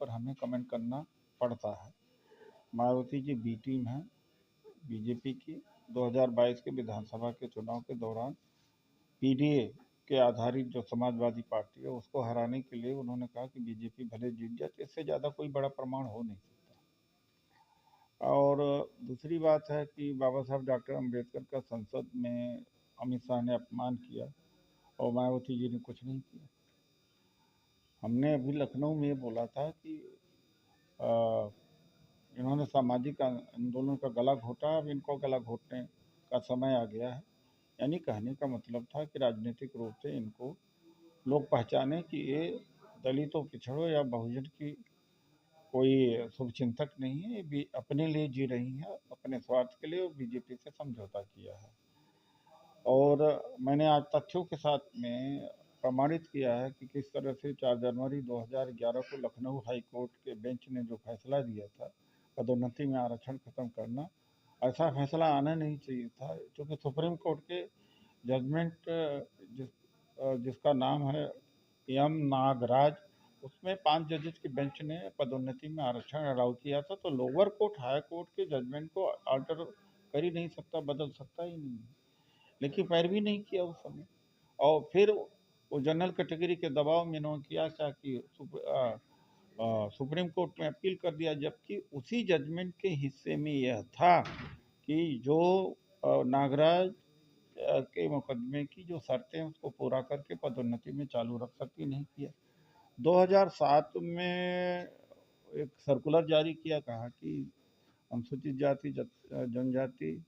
ऊपर हमें कमेंट करना पड़ता है। मायावती जी बी टीम है बीजेपी की। 2022 के विधानसभा के चुनाव के दौरान पीडीए के आधारित जो समाजवादी पार्टी है उसको हराने के लिए उन्होंने कहा कि बीजेपी भले जीत जाए, इससे ज़्यादा कोई बड़ा प्रमाण हो नहीं सकता। और दूसरी बात है कि बाबा साहब डॉक्टर अम्बेडकर का संसद में अमित शाह ने अपमान किया और मायावती जी ने कुछ नहीं किया। हमने अभी लखनऊ में ये बोला था कि इन्होंने सामाजिक आंदोलन का गला घोटा, अब इनको गला घोटने का समय आ गया है। यानी कहने का मतलब था कि राजनीतिक रूप से इनको लोग पहचाने कि ये दलितों, पिछड़ों या बहुजन की कोई शुभचिंतक नहीं है, ये भी अपने लिए जी रही है, अपने स्वार्थ के लिए, और बीजेपी से समझौता किया है। और मैंने आज तथ्यों के साथ में प्रमाणित किया है कि किस तरह से 4 जनवरी 2011 को लखनऊ हाई कोर्ट के बेंच ने जो फैसला दिया था पदोन्नति में आरक्षण खत्म करना, ऐसा फैसला आना नहीं चाहिए था, क्योंकि सुप्रीम कोर्ट के जजमेंट जिसका नाम है एम नागराज, उसमें 5 जजेस की बेंच ने पदोन्नति में आरक्षण अलाउ किया था। तो लोअर कोर्ट हाई कोर्ट के जजमेंट को अल्टर कर ही नहीं सकता, बदल सकता ही नहीं, लेकिन पैरवी नहीं किया उस समय। और फिर वो जनरल कैटेगरी के दबाव में इन्होंने किया क्या कि सुप्रीम कोर्ट में अपील कर दिया, जबकि उसी जजमेंट के हिस्से में यह था कि जो नागराज के मुकदमे की जो शर्तें हैं उसको पूरा करके पदोन्नति में चालू रख सकती, नहीं किया। 2007 में एक सर्कुलर जारी किया, कहा कि अनुसूचित जाति जनजाति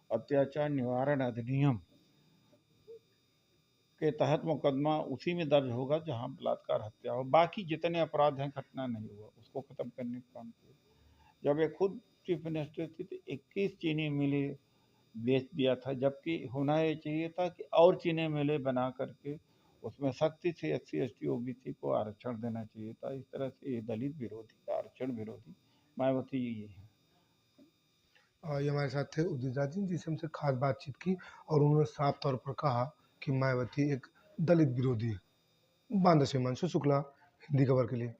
अत्याचार निवारण अधिनियम के तहत मुकदमा उसी में दर्ज होगा जहां बलात्कार, हत्या हो, बाकी जितने अपराध हैं घटना नहीं हुआ उसको खत्म करने का काम किया। जब ये खुद चीफ मिनिस्टर थी तो 21 चीनी मिलें बेच दिया था, जबकि होना ये चाहिए था कि और चीनी मिलें बना करके उसमें सख्ती से SC ST OBC को आरक्षण देना चाहिए था। इस तरह से ये दलित विरोधी, आरक्षण विरोधी मायावती ये है। ये हमारे साथ थे उदित राज जी, जिनसे हमसे खास बातचीत की और उन्होंने साफ तौर पर कहा कि मायावती एक दलित विरोधी है। बांदा से हिमांशु शुक्ला, हिंदी खबर के लिए।